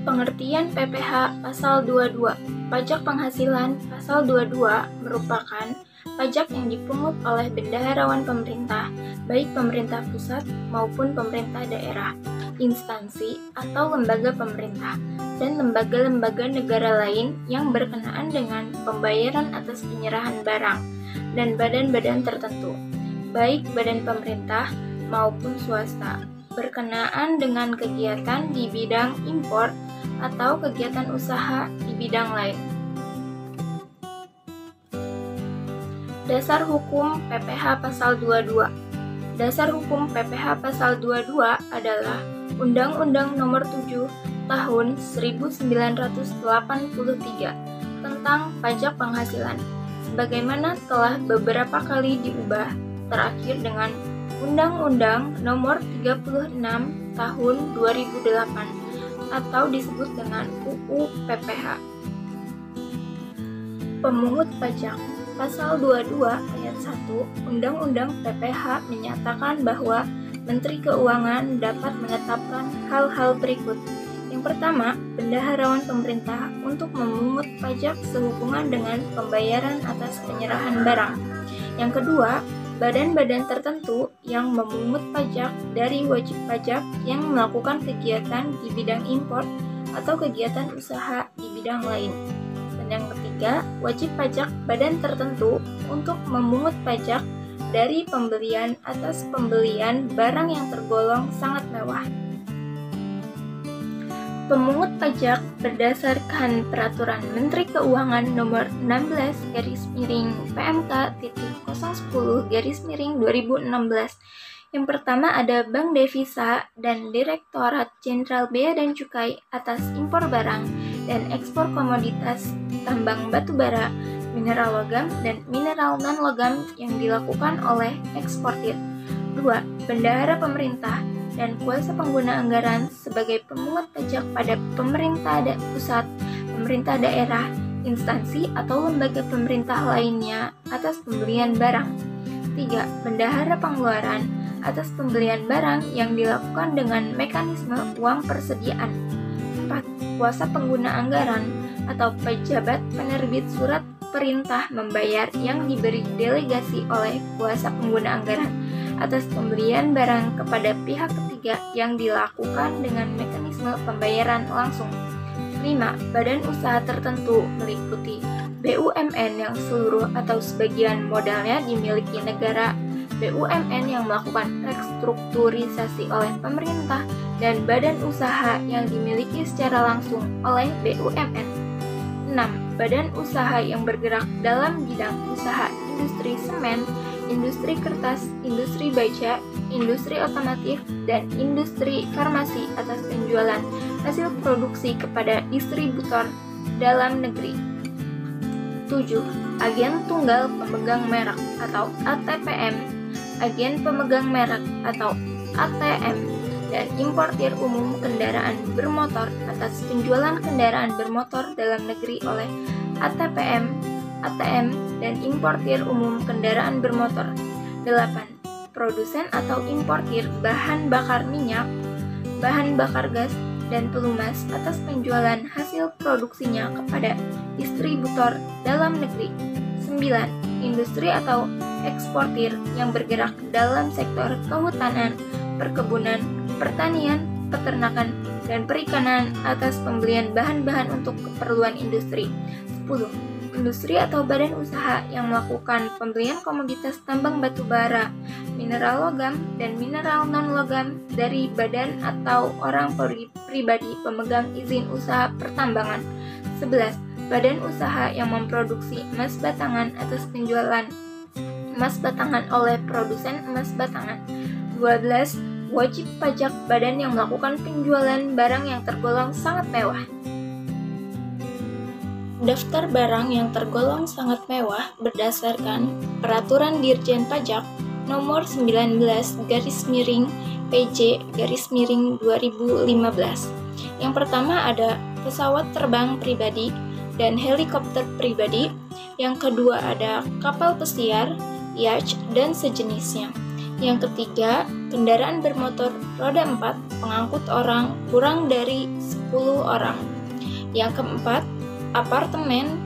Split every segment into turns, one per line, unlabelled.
Pengertian PPh Pasal 22. Pajak penghasilan Pasal 22 merupakan pajak yang dipungut oleh bendaharawan pemerintah, baik pemerintah pusat maupun pemerintah daerah, instansi atau lembaga pemerintah, dan lembaga-lembaga negara lain yang berkenaan dengan pembayaran atas penyerahan barang dan badan-badan tertentu, baik badan pemerintah maupun swasta, berkenaan dengan kegiatan di bidang impor atau kegiatan usaha di bidang lain. Dasar Hukum PPh Pasal 22. Dasar Hukum PPh Pasal 22 adalah Undang-Undang Nomor 7 Tahun 1983 tentang pajak penghasilan, sebagaimana telah beberapa kali diubah, terakhir dengan Undang-Undang Nomor 36 Tahun 2008 atau disebut dengan UU PPh. Pemungut pajak. Pasal 22 ayat 1 Undang-Undang PPh menyatakan bahwa Menteri Keuangan dapat menetapkan hal-hal berikut. Yang pertama, bendaharawan pemerintah untuk memungut pajak sehubungan dengan pembayaran atas penyerahan barang. Yang kedua, badan-badan tertentu yang memungut pajak dari wajib pajak yang melakukan kegiatan di bidang impor atau kegiatan usaha di bidang lain. Dan yang ketiga, wajib pajak badan tertentu untuk memungut pajak dari pembelian atas pembelian barang yang tergolong sangat mewah. Pemungut pajak berdasarkan Peraturan Menteri Keuangan Nomor 16/PMK.010/2016. Yang pertama ada Bank Devisa dan Direktorat Jenderal Bea dan Cukai atas impor barang dan ekspor komoditas tambang batubara, mineral logam, dan mineral non-logam yang dilakukan oleh eksportir. 2. Bendahara pemerintah dan kuasa pengguna anggaran sebagai pemungut pajak pada pemerintah pusat, pemerintah daerah, instansi atau lembaga pemerintah lainnya atas pembelian barang. 3. Bendahara pengeluaran atas pembelian barang yang dilakukan dengan mekanisme uang persediaan. 4. Kuasa pengguna anggaran atau pejabat penerbit surat perintah membayar yang diberi delegasi oleh kuasa pengguna anggaran atas pembelian barang kepada pihak ketiga yang dilakukan dengan mekanisme pembayaran langsung. 5. Badan usaha tertentu meliputi BUMN yang seluruh atau sebagian modalnya dimiliki negara, BUMN yang melakukan restrukturisasi oleh pemerintah, dan badan usaha yang dimiliki secara langsung oleh BUMN. 6. Badan usaha yang bergerak dalam bidang usaha industri semen, industri kertas, industri baja, industri otomotif, dan industri farmasi atas penjualan hasil produksi kepada distributor dalam negeri. 7. Agen tunggal pemegang merek atau ATPM, agen pemegang merek atau ATM, dan importir umum kendaraan bermotor atas penjualan kendaraan bermotor dalam negeri oleh ATPM, ATM, dan importir umum kendaraan bermotor. 8. Produsen atau importir bahan bakar minyak, bahan bakar gas, dan pelumas atas penjualan hasil produksinya kepada distributor dalam negeri. 9. Industri atau eksportir yang bergerak dalam sektor kehutanan, perkebunan, pertanian, peternakan, dan perikanan atas pembelian bahan-bahan untuk keperluan industri. 10. Industri atau badan usaha yang melakukan pembelian komoditas tambang batu bara, mineral logam, dan mineral non-logam dari badan atau orang pribadi pemegang izin usaha pertambangan. 11. Badan usaha yang memproduksi emas batangan atas penjualan emas batangan oleh produsen emas batangan. 12. Wajib pajak badan yang melakukan penjualan barang yang tergolong sangat mewah. Daftar barang yang tergolong sangat mewah berdasarkan Peraturan Dirjen Pajak Nomor 19/PJ/2015. Yang pertama ada pesawat terbang pribadi dan helikopter pribadi. Yang kedua ada kapal pesiar, yacht, dan sejenisnya. Yang ketiga, kendaraan bermotor roda 4 pengangkut orang kurang dari 10 orang. Yang keempat, apartemen,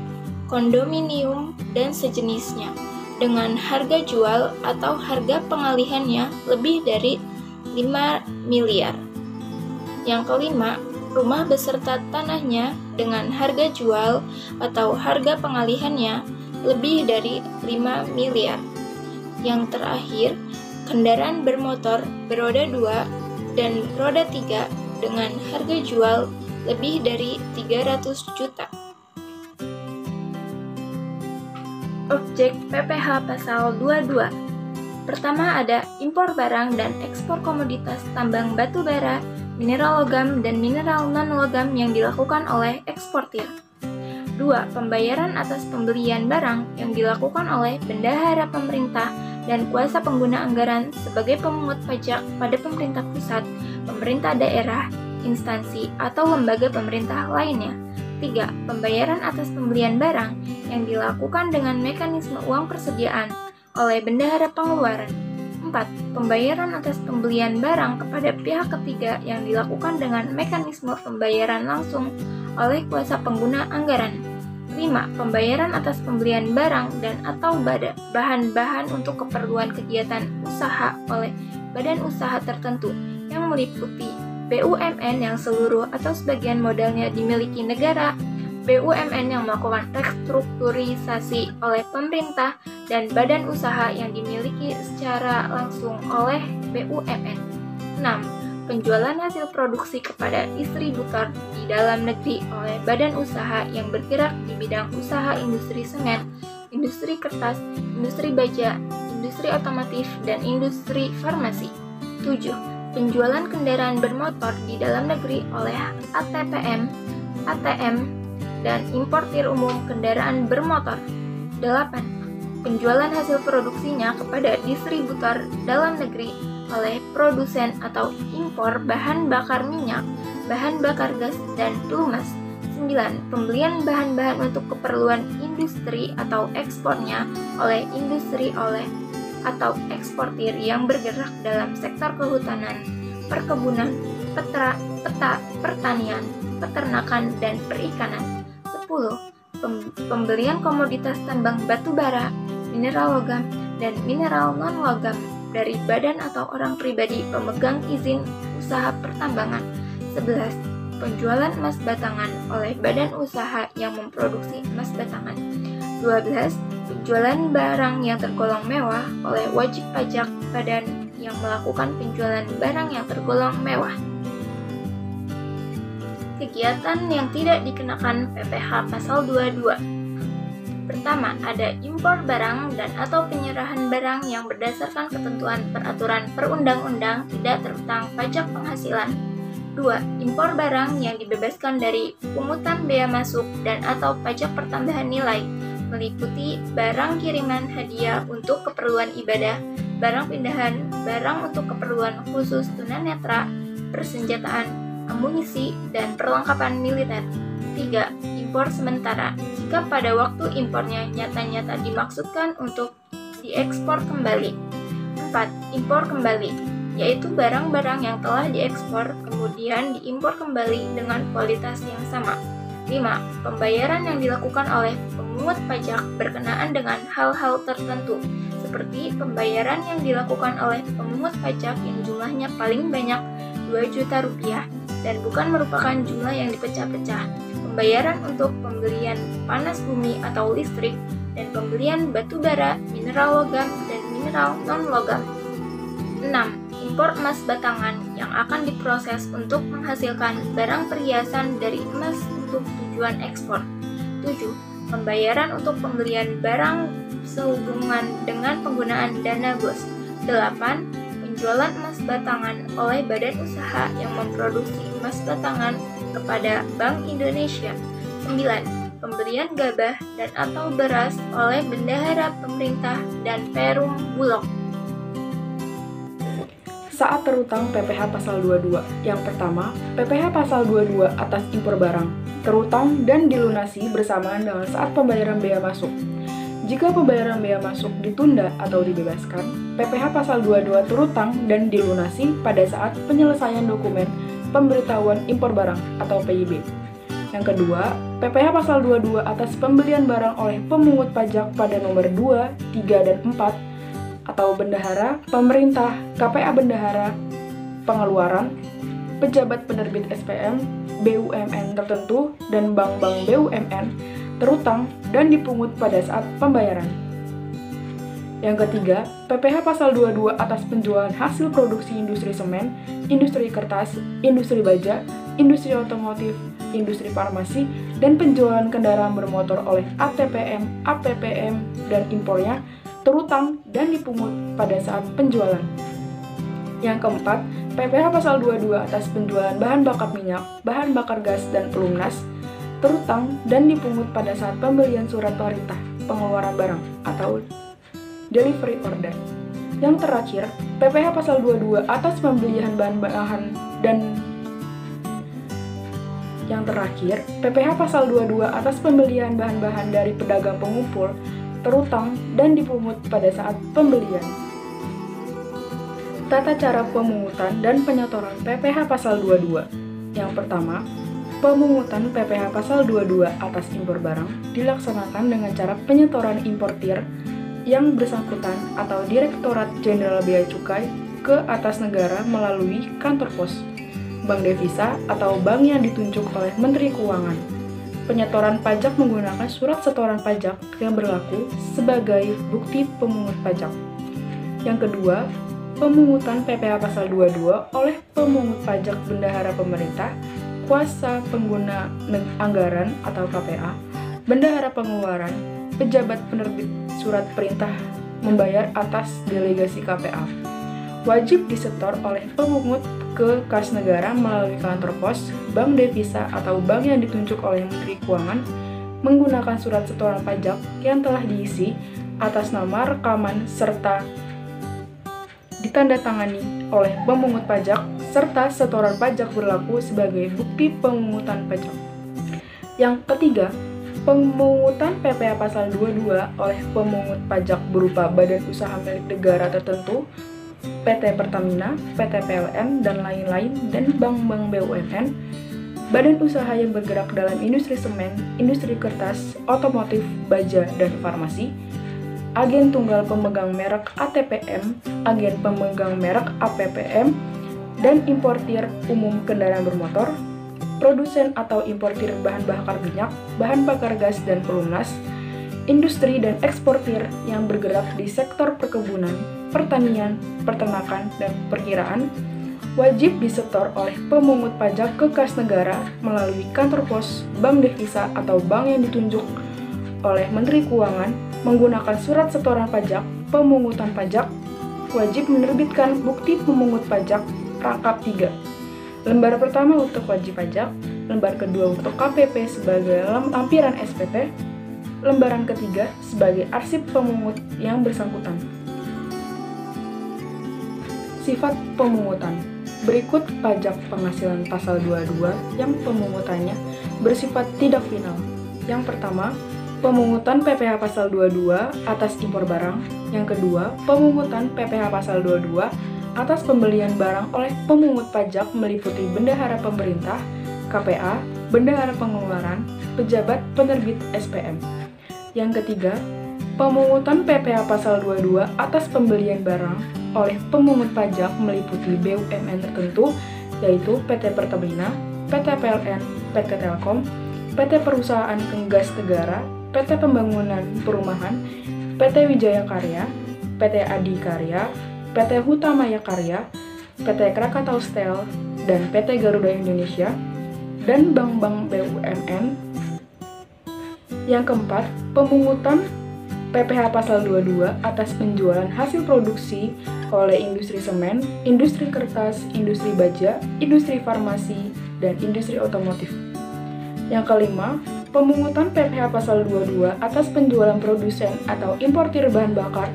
kondominium, dan sejenisnya dengan harga jual atau harga pengalihannya lebih dari 5 miliar. Yang kelima, rumah beserta tanahnya dengan harga jual atau harga pengalihannya lebih dari 5 miliar. Yang terakhir, kendaraan bermotor beroda 2 dan roda 3 dengan harga jual lebih dari 300 juta. Objek PPh Pasal 22. Pertama ada impor barang dan ekspor komoditas tambang batu bara, mineral logam, dan mineral non-logam yang dilakukan oleh eksportir. 2. Pembayaran atas pembelian barang yang dilakukan oleh bendahara pemerintah dan kuasa pengguna anggaran sebagai pemungut pajak pada pemerintah pusat, pemerintah daerah, instansi, atau lembaga pemerintah lainnya. 3. Pembayaran atas pembelian barang yang dilakukan dengan mekanisme uang persediaan oleh bendahara pengeluaran. 4. Pembayaran atas pembelian barang kepada pihak ketiga yang dilakukan dengan mekanisme pembayaran langsung oleh kuasa pengguna anggaran. 5. Pembayaran atas pembelian barang dan atau bahan-bahan untuk keperluan kegiatan usaha oleh badan usaha tertentu yang meliputi BUMN yang seluruh atau sebagian modalnya dimiliki negara, BUMN yang melakukan restrukturisasi oleh pemerintah, dan badan usaha yang dimiliki secara langsung oleh BUMN. 6. Penjualan hasil produksi kepada distributor di dalam negeri oleh badan usaha yang bergerak di bidang usaha industri semen, industri kertas, industri baja, industri otomotif, dan industri farmasi. 7. Penjualan kendaraan bermotor di dalam negeri oleh ATPM, ATM, dan importir umum kendaraan bermotor. 8. Penjualan hasil produksinya kepada distributor dalam negeri oleh produsen atau impor bahan bakar minyak, bahan bakar gas, dan pelumas. 9. Pembelian bahan-bahan untuk keperluan industri atau ekspornya oleh industri atau eksportir yang bergerak dalam sektor kehutanan, perkebunan, pertanian, peternakan, dan perikanan. 10. Pembelian komoditas tambang batu bara, mineral logam, dan mineral non-logam dari badan atau orang pribadi pemegang izin usaha pertambangan. 11. Penjualan emas batangan oleh badan usaha yang memproduksi emas batangan. 12. Penjualan barang yang tergolong mewah oleh wajib pajak badan yang melakukan penjualan barang yang tergolong mewah. Kegiatan yang tidak dikenakan PPh Pasal 22. Pertama, ada impor barang dan atau penyerahan barang yang berdasarkan ketentuan peraturan perundang-undang tidak terutang pajak penghasilan. 2. Impor barang yang dibebaskan dari pungutan bea masuk dan atau pajak pertambahan nilai, meliputi barang kiriman hadiah untuk keperluan ibadah, barang pindahan, barang untuk keperluan khusus tunanetra, persenjataan, amunisi, dan perlengkapan militer. 3. Impor sementara, jika pada waktu impornya nyata-nyata dimaksudkan untuk diekspor kembali. 4. Impor kembali, yaitu barang-barang yang telah diekspor kemudian diimpor kembali dengan kualitas yang sama. 5. Pembayaran yang dilakukan oleh pemungut pajak berkenaan dengan hal-hal tertentu, seperti pembayaran yang dilakukan oleh pemungut pajak yang jumlahnya paling banyak 2 juta rupiah dan bukan merupakan jumlah yang dipecah-pecah, pembayaran untuk pembelian panas bumi atau listrik, dan pembelian batu bara, mineral logam, dan mineral non-logam. 6. Impor emas batangan yang akan diproses untuk menghasilkan barang perhiasan dari emas untuk tujuan ekspor. 7. Pembayaran untuk pembelian barang sehubungan dengan penggunaan dana BOS. 8. Penjualan emas batangan oleh badan usaha yang memproduksi emas batangan kepada Bank Indonesia. 9. Pembelian gabah dan atau beras oleh bendahara pemerintah dan Perum Bulog.
Saat terutang PPh Pasal 22. Yang pertama, PPh Pasal 22 atas impor barang, terutang dan dilunasi bersamaan dengan saat pembayaran bea masuk. Jika pembayaran bea masuk ditunda atau dibebaskan, PPh Pasal 22 terutang dan dilunasi pada saat penyelesaian dokumen pemberitahuan impor barang atau PIB. Yang kedua, PPh Pasal 22 atas pembelian barang oleh pemungut pajak pada nomor 2, 3, dan 4 atau bendahara, pemerintah, KPA bendahara, pengeluaran, pejabat penerbit SPM, BUMN tertentu, dan bank-bank BUMN terutang dan dipungut pada saat pembayaran. Yang ketiga, PPh Pasal 22 atas penjualan hasil produksi industri semen, industri kertas, industri baja, industri otomotif, industri farmasi, dan penjualan kendaraan bermotor oleh ATPM, APPM, dan impornya terutang dan dipungut pada saat penjualan. Yang keempat, PPh Pasal 22 atas penjualan bahan bakar minyak, bahan bakar gas, dan pelumnas terutang dan dipungut pada saat pembelian surat perintah pengeluaran barang atau delivery order. Yang terakhir, PPh Pasal 22 atas pembelian bahan-bahan dan PPh Pasal 22 atas pembelian bahan-bahan dari pedagang pengumpul terutang dan dipungut pada saat pembelian. Tata cara pemungutan dan penyetoran PPh Pasal 22. Yang pertama, pemungutan PPh Pasal 22 atas impor barang dilaksanakan dengan cara penyetoran importir yang bersangkutan atau Direktorat Jenderal Bea Cukai ke atas negara melalui kantor pos, bank devisa, atau bank yang ditunjuk oleh Menteri Keuangan. Penyetoran pajak menggunakan surat setoran pajak yang berlaku sebagai bukti pemungut pajak. Yang kedua, pemungutan PPh Pasal 22 oleh pemungut pajak bendahara pemerintah, kuasa pengguna anggaran atau KPA, bendahara pengeluaran, pejabat penerbit surat perintah membayar atas delegasi KPA. Wajib disetor oleh pemungut ke kas negara melalui kantor pos, bank devisa, atau bank yang ditunjuk oleh Menteri Keuangan menggunakan surat setoran pajak yang telah diisi atas nama rekaman serta ditandatangani oleh pemungut pajak, serta setoran pajak berlaku sebagai bukti pemungutan pajak. Yang ketiga, pemungutan PPh Pasal 22 oleh pemungut pajak berupa badan usaha milik negara tertentu, PT Pertamina, PT PLN, dan lain-lain, dan bank-bank BUMN, badan usaha yang bergerak dalam industri semen, industri kertas, otomotif, baja, dan farmasi, agen tunggal pemegang merek ATPM, agen pemegang merek APPM, dan importir umum kendaraan bermotor, produsen atau importir bahan bakar minyak, bahan bakar gas, dan pelumnas, industri dan eksportir yang bergerak di sektor perkebunan, pertanian, peternakan, dan perkiraan, wajib disetor oleh pemungut pajak ke kas negara melalui kantor pos, bank devisa, atau bank yang ditunjuk oleh Menteri Keuangan menggunakan surat setoran pajak, pemungutan pajak, wajib menerbitkan bukti pemungut pajak rangkap 3. Lembar pertama untuk wajib pajak, lembar kedua untuk KPP sebagai lampiran SPP, lembaran ketiga sebagai arsip pemungut yang bersangkutan. Sifat pemungutan. Berikut pajak penghasilan Pasal 22 yang pemungutannya bersifat tidak final. Yang pertama, pemungutan PPh Pasal 22 atas impor barang. Yang kedua, pemungutan PPh Pasal 22 atas pembelian barang oleh pemungut pajak meliputi bendahara pemerintah, KPA, bendahara pengeluaran, pejabat penerbit SPM. Yang ketiga, pemungutan PPh Pasal 22 atas pembelian barang oleh pemungut pajak meliputi BUMN tertentu, yaitu PT Pertamina, PT PLN, PT Telkom, PT Perusahaan Gas Negara, PT Pembangunan Perumahan, PT Wijaya Karya, PT Adikarya, PT Hutamaya Karya, PT Krakatau Steel, dan PT Garuda Indonesia, dan bank-bank BUMN. Yang keempat, pemungutan PPh Pasal 22 atas penjualan hasil produksi oleh industri semen, industri kertas, industri baja, industri farmasi, dan industri otomotif. Yang kelima, pemungutan PPh Pasal 22 atas penjualan produsen atau importir bahan bakar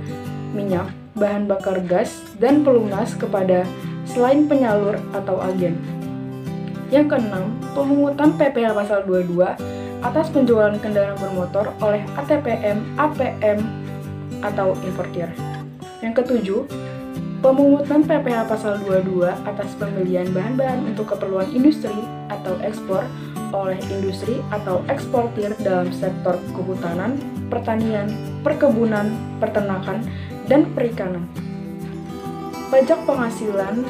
minyak, bahan bakar gas, dan pelumnas kepada selain penyalur atau agen. Yang keenam, pemungutan PPh Pasal 22 atas penjualan kendaraan bermotor oleh ATPM, APM, atau importir. Yang ketujuh, pemungutan PPh pasal 22 atas pembelian bahan-bahan untuk keperluan industri atau ekspor oleh industri atau eksportir dalam sektor kehutanan, pertanian, perkebunan, peternakan, dan perikanan. Pajak penghasilan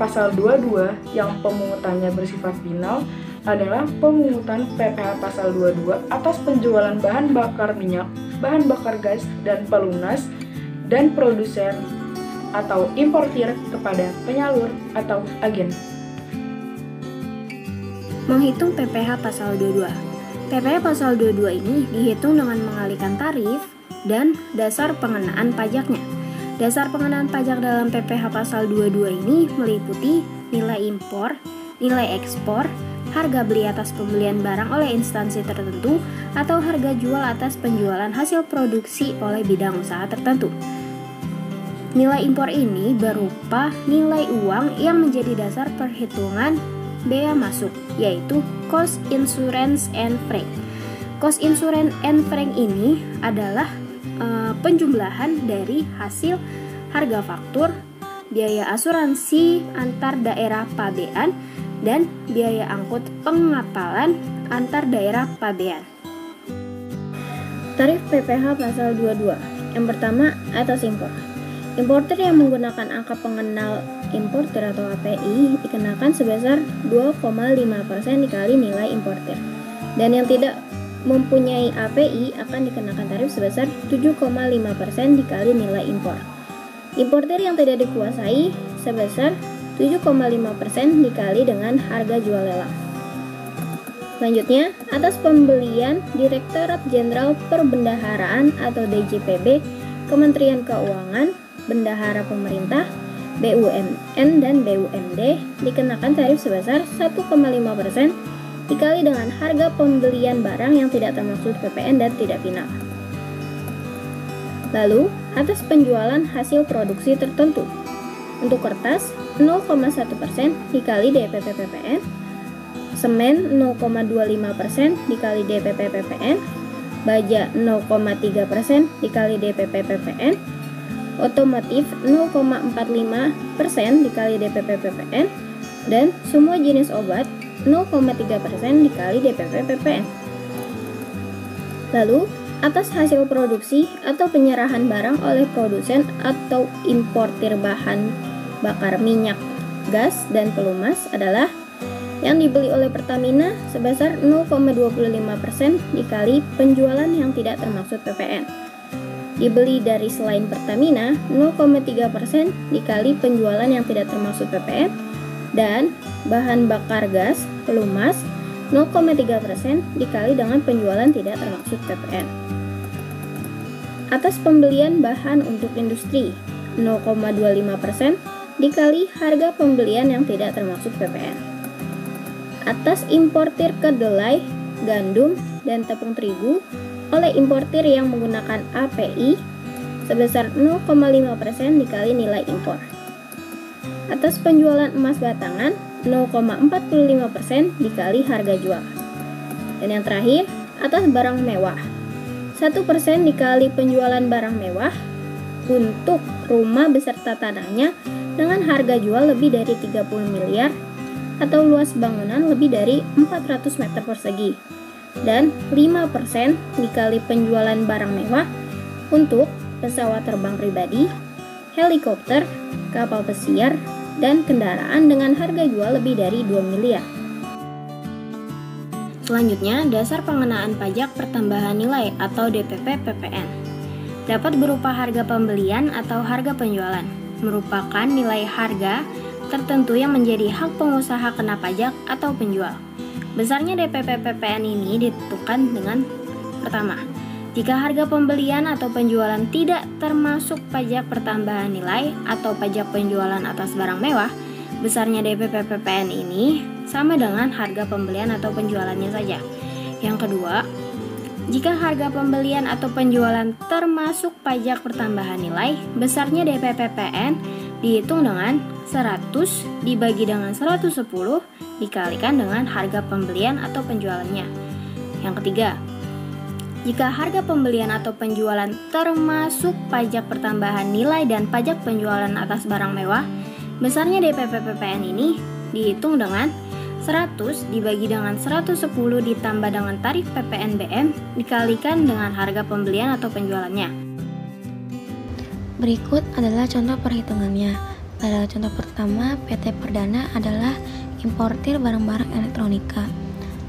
pasal 22 yang pemungutannya bersifat final adalah pemungutan PPh pasal 22 atas penjualan bahan bakar minyak, bahan bakar gas, dan pelunas, dan produsen atau importir kepada penyalur atau agen.
Menghitung PPh pasal 22. PPh pasal 22 ini dihitung dengan mengalihkan tarif dan dasar pengenaan pajaknya. Dasar pengenaan pajak dalam PPh pasal 22 ini meliputi nilai impor, nilai ekspor, harga beli atas pembelian barang oleh instansi tertentu, atau harga jual atas penjualan hasil produksi oleh bidang usaha tertentu. Nilai impor ini berupa nilai uang yang menjadi dasar perhitungan bea masuk, yaitu cost insurance and freight. Cost insurance and freight ini adalah penjumlahan dari hasil harga faktur, biaya asuransi antar daerah pabean, dan biaya angkut pengapalan antar daerah pabean. Tarif PPh pasal 22. Yang pertama, atas impor. Importer yang menggunakan angka pengenal importer atau API dikenakan sebesar 2,5% dikali nilai importer. Dan yang tidak mempunyai API akan dikenakan tarif sebesar 7,5% dikali nilai impor. Importer yang tidak dikuasai sebesar 7,5% dikali dengan harga jual lelang. Selanjutnya, atas pembelian Direktorat Jenderal Perbendaharaan atau DJPB, Kementerian Keuangan, Bendahara Pemerintah, BUMN, dan BUMD dikenakan tarif sebesar 1,5% dikali dengan harga pembelian barang yang tidak termaksud PPN dan tidak final. Lalu, atas penjualan hasil produksi tertentu. Untuk kertas, 0,1% dikali DPP PPN, semen 0,25% dikali DPP PPN, baja 0,3% dikali DPP PPN, otomotif 0,45% dikali DPP PPN, dan semua jenis obat 0,3% dikali DPP PPN. Lalu, atas hasil produksi atau penyerahan barang oleh produsen atau importir bahan bakar minyak, gas, dan pelumas adalah yang dibeli oleh Pertamina sebesar 0,25% dikali penjualan yang tidak termaksud PPN. Dibeli dari selain Pertamina 0,3% dikali penjualan yang tidak termaksud PPN, dan bahan bakar gas pelumas 0,3% dikali dengan penjualan tidak termaksud PPN. Atas pembelian bahan untuk industri 0,25% dikali harga pembelian yang tidak termaksud PPN. Atas importir kedelai, gandum, dan tepung terigu oleh importir yang menggunakan API sebesar 0,5% dikali nilai impor. Atas penjualan emas batangan 0,45% dikali harga jual. Dan yang terakhir, atas barang mewah 1% dikali penjualan barang mewah untuk rumah beserta tanahnya dengan harga jual lebih dari 30 miliar atau luas bangunan lebih dari 400 meter persegi. Dan 5% dikali penjualan barang mewah untuk pesawat terbang pribadi, helikopter, kapal pesiar, dan kendaraan dengan harga jual lebih dari 2 miliar. Selanjutnya, dasar pengenaan pajak pertambahan nilai atau DPP PPN dapat berupa harga pembelian atau harga penjualan, merupakan nilai harga tertentu yang menjadi hak pengusaha kena pajak atau penjual. Besarnya DPP PPN ini ditentukan dengan pertama, jika harga pembelian atau penjualan tidak termasuk pajak pertambahan nilai atau pajak penjualan atas barang mewah, besarnya DPP PPN ini sama dengan harga pembelian atau penjualannya saja. Yang kedua, jika harga pembelian atau penjualan termasuk pajak pertambahan nilai, besarnya DPP PPN dihitung dengan 100 dibagi dengan 110 dikalikan dengan harga pembelian atau penjualannya. Yang ketiga, jika harga pembelian atau penjualan termasuk pajak pertambahan nilai dan pajak penjualan atas barang mewah, besarnya DPP PPN ini dihitung dengan 100 dibagi dengan 110 ditambah dengan tarif PPNBM dikalikan dengan harga pembelian atau penjualannya.
Berikut adalah contoh perhitungannya. Pada contoh pertama, PT Perdana adalah importir barang-barang elektronika.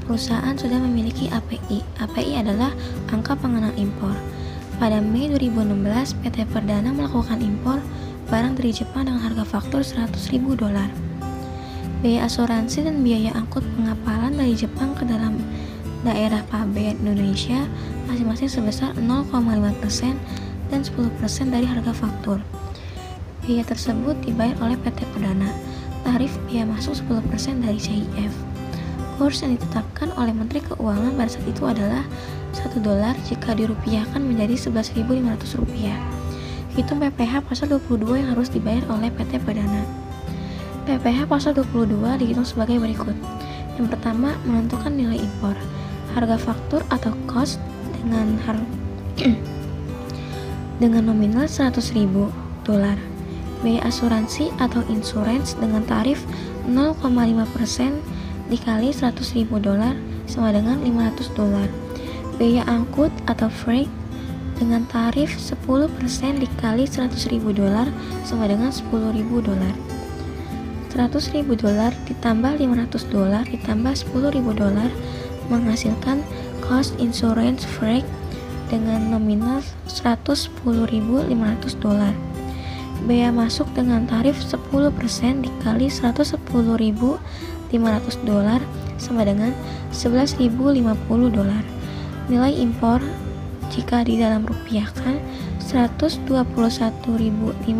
Perusahaan sudah memiliki API. API adalah angka pengenal impor. Pada Mei 2016, PT Perdana melakukan impor barang dari Jepang dengan harga faktur $100.000. Biaya asuransi dan biaya angkut pengapalan dari Jepang ke dalam daerah pabean Indonesia masing-masing sebesar 0,5% dan 10% dari harga faktur. Biaya tersebut dibayar oleh PT Perdana. Tarif biaya masuk 10% dari CIF. Kurs yang ditetapkan oleh Menteri Keuangan pada saat itu adalah $1 jika dirupiahkan menjadi Rp11.500. Hitung PPh pasal 22 yang harus dibayar oleh PT Perdana. PPh pasal 22 dihitung sebagai berikut. Yang pertama, menentukan nilai impor. Harga faktur atau cost dengan nominal $100.000. Biaya asuransi atau insurance dengan tarif 0,5% dikali $100.000 sama dengan $500. Biaya angkut atau freight dengan tarif 10% dikali $100.000 sama dengan $10.000. $100.000 ditambah $500 ditambah $10.000 menghasilkan cost insurance freight dengan nominal $110.500. Biaya masuk dengan tarif 10% dikali $110.500 sama dengan $11.050. Nilai impor jika di dalam rupiahkan $121.550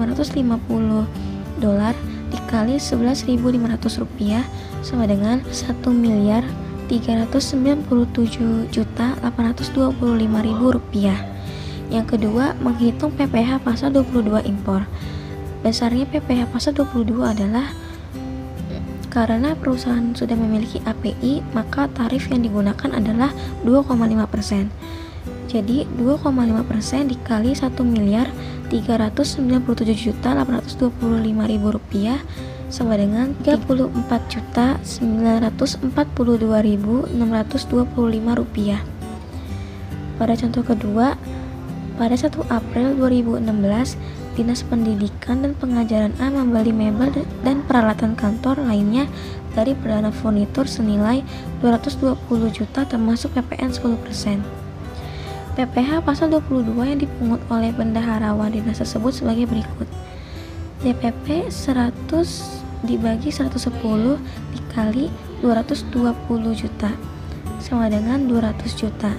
dikali $11.500 sama dengan $1.397.825.000. Yang kedua, menghitung PPh pasal 22 impor. Besarnya PPh pasal 22 adalah karena perusahaan sudah memiliki API, maka tarif yang digunakan adalah 2,5%. Jadi 2,5% dikali Rp1.397.825.000 sama dengan Rp34.942.625. Pada contoh kedua, pada 1 April 2016, Dinas Pendidikan dan Pengajaran A membeli mebel dan peralatan kantor lainnya dari Perdana Furnitur senilai 220 juta termasuk PPN 10%. PPh pasal 22 yang dipungut oleh bendaharawan dinas tersebut sebagai berikut. DPP 100 dibagi 110 dikali 220 juta sama dengan 200 juta.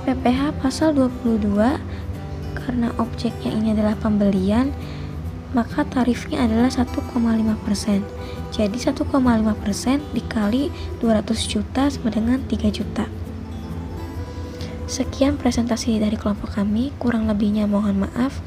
PPh pasal 22 karena objeknya ini adalah pembelian, maka tarifnya adalah 1,5%. Jadi 1,5% dikali 200 juta sama dengan 3 juta. Sekian presentasi dari kelompok kami, kurang lebihnya mohon maaf.